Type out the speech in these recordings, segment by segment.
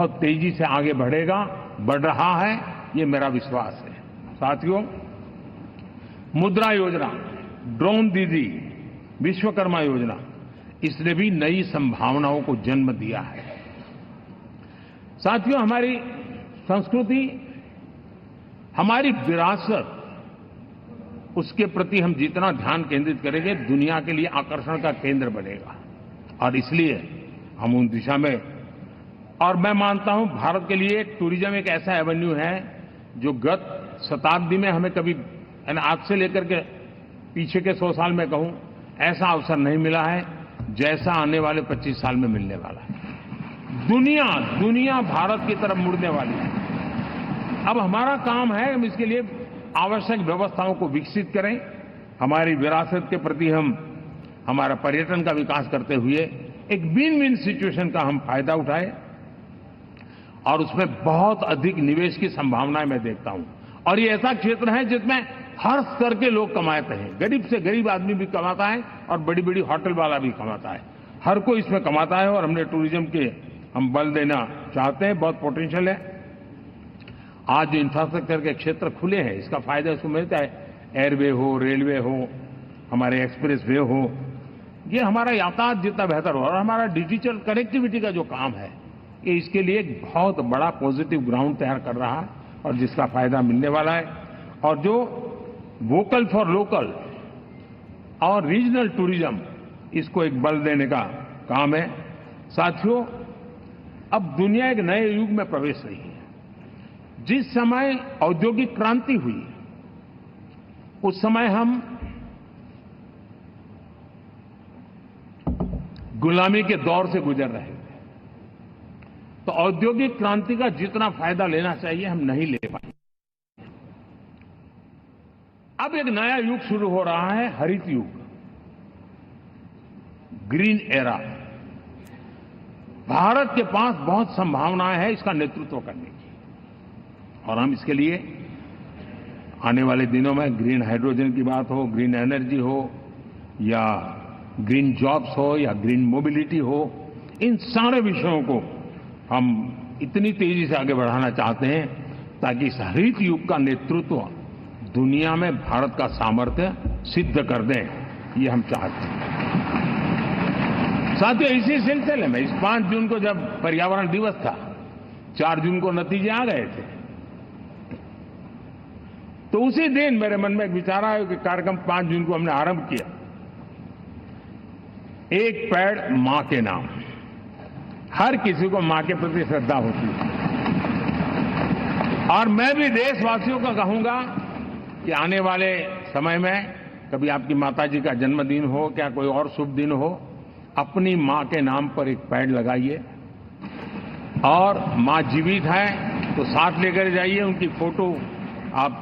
बहुत तेजी से आगे बढ़ेगा, बढ़ रहा है, ये मेरा विश्वास है। साथियों, मुद्रा योजना, ड्रोन दीदी, विश्वकर्मा योजना, इसने भी नई संभावनाओं को जन्म दिया है। साथियों, हमारी संस्कृति, हमारी विरासत, उसके प्रति हम जितना ध्यान केंद्रित करेंगे, दुनिया के लिए आकर्षण का केंद्र बनेगा। और इसलिए हम उन दिशा में, और मैं मानता हूं भारत के लिए टूरिज्म एक ऐसा एवेन्यू है जो गत शताब्दी में हमें कभी, आज से लेकर के पीछे के 100 साल में कहूं, ऐसा अवसर नहीं मिला है जैसा आने वाले 25 साल में मिलने वाला है। दुनिया भारत की तरफ मुड़ने वाली है। अब हमारा काम है हम इसके लिए आवश्यक व्यवस्थाओं को विकसित करें, हमारी विरासत के प्रति हम हमारा पर्यटन का विकास करते हुए एक विन विन सिचुएशन का हम फायदा उठाएं, और उसमें बहुत अधिक निवेश की संभावनाएं मैं देखता हूं। और ये ऐसा क्षेत्र है जिसमें हर स्तर के लोग कमाते हैं, गरीब से गरीब आदमी भी कमाता है और बड़ी बड़ी होटल वाला भी कमाता है, हर कोई इसमें कमाता है। और हमने टूरिज्म के हम बल देना चाहते हैं, बहुत पोटेंशियल है। आज जो इंफ्रास्ट्रक्चर के क्षेत्र खुले हैं, इसका फायदा इसको मिलता है। एयरवे हो, रेलवे हो, हमारे एक्सप्रेस वे हो, ये हमारा यातायात जितना बेहतर हो, और हमारा डिजिटल कनेक्टिविटी का जो काम है, ये इसके लिए एक बहुत बड़ा पॉजिटिव ग्राउंड तैयार कर रहा है और जिसका फायदा मिलने वाला है। और जो वोकल फॉर लोकल और रीजनल टूरिज्म, इसको एक बल देने का काम है। साथियों, अब दुनिया एक नए युग में प्रवेश रही है। जिस समय औद्योगिक क्रांति हुई, उस समय हम गुलामी के दौर से गुजर रहे थे, तो औद्योगिक क्रांति का जितना फायदा लेना चाहिए हम नहीं ले पाए। अब एक नया युग शुरू हो रहा है, हरित युग, ग्रीन एरा। भारत के पास बहुत संभावनाएं हैं इसका नेतृत्व करने की, और हम इसके लिए आने वाले दिनों में ग्रीन हाइड्रोजन की बात हो, ग्रीन एनर्जी हो, या ग्रीन जॉब्स हो, या ग्रीन मोबिलिटी हो, इन सारे विषयों को हम इतनी तेजी से आगे बढ़ाना चाहते हैं ताकि इस हरित युग का नेतृत्व दुनिया में भारत का सामर्थ्य सिद्ध कर दें, ये हम चाहते हैं। साथियों, इसी सिलसिले में इस 5 जून को जब पर्यावरण दिवस था, 4 जून को नतीजे आ गए थे, तो उसी दिन मेरे मन में एक विचार आया कि कार्यक्रम 5 जून को हमने आरंभ किया, एक पेड़ मां के नाम। हर किसी को मां के प्रति श्रद्धा होती है, और मैं भी देशवासियों को कहूंगा कि आने वाले समय में कभी आपकी माताजी का जन्मदिन हो, क्या कोई और शुभ दिन हो, अपनी मां के नाम पर एक पेड़ लगाइए। और मां जीवित है तो साथ लेकर जाइए, उनकी फोटो आप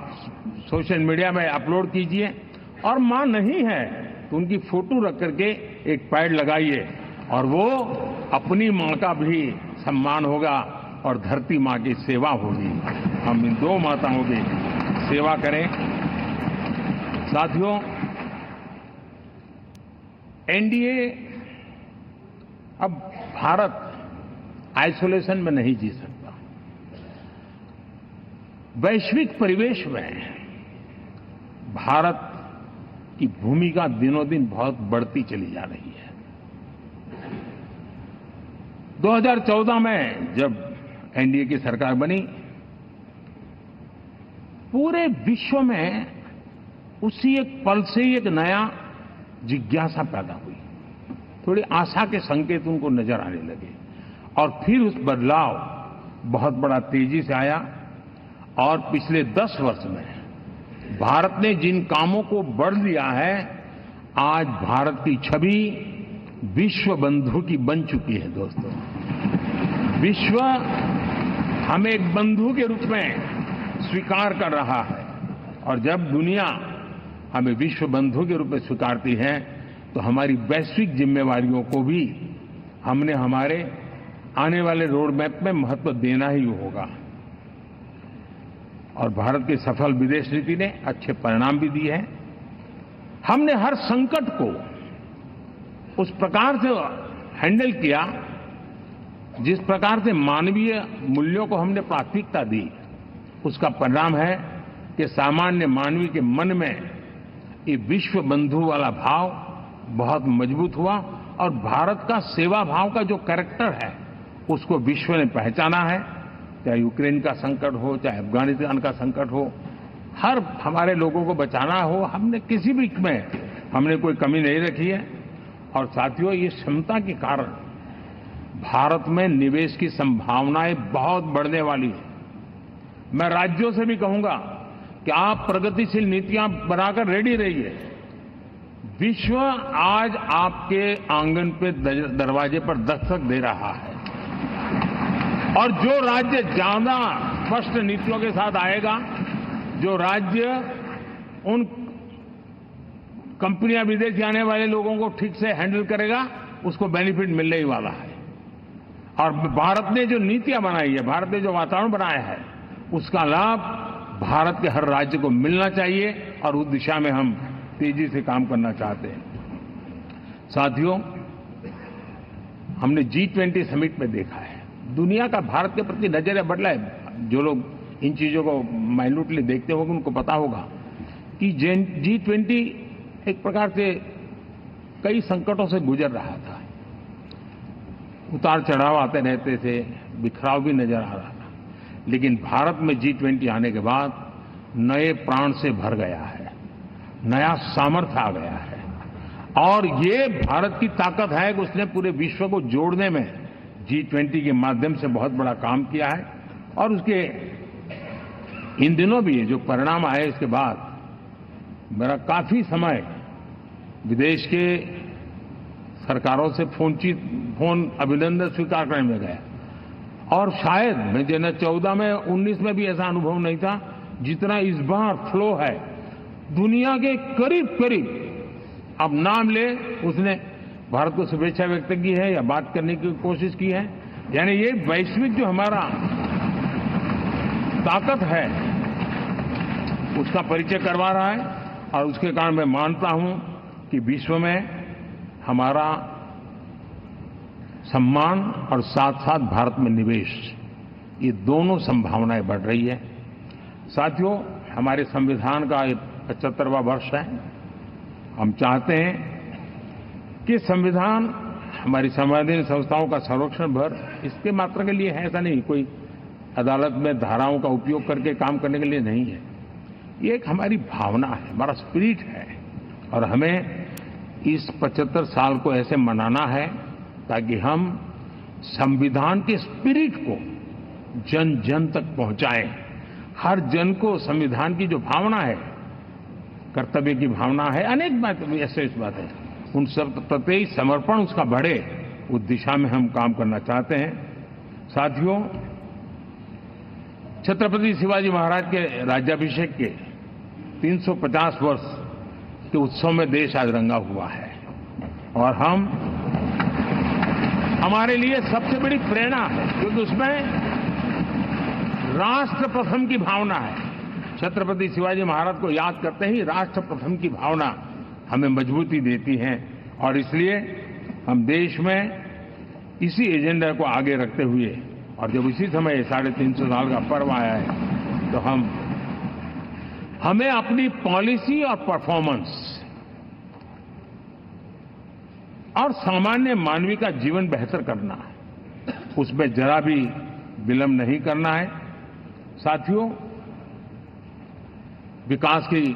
सोशल मीडिया में अपलोड कीजिए, और मां नहीं है तो उनकी फोटो रख करके एक पेड़ लगाइए, और वो अपनी मां का भी सम्मान होगा और धरती मां की सेवा होगी। हम इन 2 माताओं की सेवा करें। साथियों, एनडीए, अब भारत आइसोलेशन में नहीं जी सकता। वैश्विक परिवेश में भारत की भूमिका दिनों दिन बहुत बढ़ती चली जा रही है। 2014 में जब एनडीए की सरकार बनी, पूरे विश्व में उसी एक पल से ही एक नया जिज्ञासा पैदा हुई, थोड़ी आशा के संकेत उनको नजर आने लगे, और फिर उस बदलाव बहुत बड़ा तेजी से आया। और पिछले 10 वर्ष में भारत ने जिन कामों को बढ़ लिया है, आज भारत की छवि विश्व बंधु की बन चुकी है। दोस्तों, विश्व हमें एक बंधु के रूप में स्वीकार कर रहा है, और जब दुनिया हमें विश्व बंधु के रूप में स्वीकारती है, तो हमारी वैश्विक जिम्मेवारियों को भी हमने हमारे आने वाले रोड मैप में महत्व देना ही होगा। और भारत की सफल विदेश नीति ने अच्छे परिणाम भी दिए हैं। हमने हर संकट को उस प्रकार से हैंडल किया जिस प्रकार से मानवीय मूल्यों को हमने प्राथमिकता दी, उसका परिणाम है कि सामान्य मानवी के मन में ये विश्व बंधु वाला भाव बहुत मजबूत हुआ और भारत का सेवा भाव का जो कैरेक्टर है उसको विश्व ने पहचाना है। चाहे यूक्रेन का संकट हो, चाहे अफगानिस्तान का संकट हो, हर हमारे लोगों को बचाना हो, हमने किसी भी में हमने कोई कमी नहीं रखी है। और साथियों, ये क्षमता के कारण भारत में निवेश की संभावनाएं बहुत बढ़ने वाली है। मैं राज्यों से भी कहूंगा कि आप प्रगतिशील नीतियां बनाकर रेडी रहिए। विश्व आज आपके आंगन पे दरवाजे पर दस्तक दे रहा है और जो राज्य ज्यादा स्पष्ट नीतियों के साथ आएगा, जो राज्य उन कंपनियां विदेश आने वाले लोगों को ठीक से हैंडल करेगा, उसको बेनिफिट मिलने ही वाला है। और भारत ने जो नीतियां बनाई है, भारत ने जो वातावरण बनाया है, उसका लाभ भारत के हर राज्य को मिलना चाहिए और उस दिशा में हम तेजी से काम करना चाहते हैं। साथियों, हमने G20 समिट में देखा है, दुनिया का भारत के प्रति नजरिया बदला है। जो लोग इन चीजों को माइन्यूटली देखते होंगे उनको पता होगा कि G20 एक प्रकार से कई संकटों से गुजर रहा था। उतार चढ़ाव आते रहते थे, बिखराव भी नजर आ रहा था, लेकिन भारत में G20 आने के बाद नए प्राण से भर गया है, नया सामर्थ्य आ गया है। और ये भारत की ताकत है कि उसने पूरे विश्व को जोड़ने में G20 के माध्यम से बहुत बड़ा काम किया है। और उसके इन दिनों भी जो परिणाम आए, इसके बाद मेरा काफी समय विदेश के सरकारों से फोन अभिनंदन स्वीकार करने में गया। और शायद मैं 2014 में 19 में भी ऐसा अनुभव नहीं था जितना इस बार फ्लो है। दुनिया के करीब करीब, अब नाम ले, उसने भारत को शुभेच्छा व्यक्त की है या बात करने की कोशिश की है। यानी ये वैश्विक जो हमारा ताकत है उसका परिचय करवा रहा है। और उसके कारण मैं मानता हूं कि विश्व में हमारा सम्मान और साथ साथ भारत में निवेश, ये दोनों संभावनाएं बढ़ रही है। साथियों, हमारे संविधान का 75वां वर्ष है। हम चाहते हैं कि संविधान हमारी संवैधानिक संस्थाओं का संरक्षण भर इसके मात्र के लिए है, ऐसा नहीं, कोई अदालत में धाराओं का उपयोग करके काम करने के लिए नहीं है। ये एक हमारी भावना है, हमारा स्पिरिट है। और हमें इस 75 साल को ऐसे मनाना है ताकि हम संविधान के स्पिरिट को जन जन तक पहुंचाएं। हर जन को संविधान की जो भावना है, कर्तव्य की भावना है, अनेक बात ऐसे इस बात है, उन सब प्रति समर्पण उसका बढ़े, उस दिशा में हम काम करना चाहते हैं। साथियों, छत्रपति शिवाजी महाराज के राज्याभिषेक के 350 वर्ष के उत्सव में देश आज रंगा हुआ है। और हमारे लिए सबसे बड़ी प्रेरणा है, क्योंकि उसमें राष्ट्र प्रथम की भावना है। छत्रपति शिवाजी महाराज को याद करते ही राष्ट्र प्रथम की भावना हमें मजबूती देती है। और इसलिए हम देश में इसी एजेंडा को आगे रखते हुए, और जब इसी समय 350 साल का पर्व आया है, तो हमें अपनी पॉलिसी और परफॉर्मेंस और सामान्य मानवीय का जीवन बेहतर करना है, उसमें जरा भी विलंब नहीं करना है। साथियों, विकास की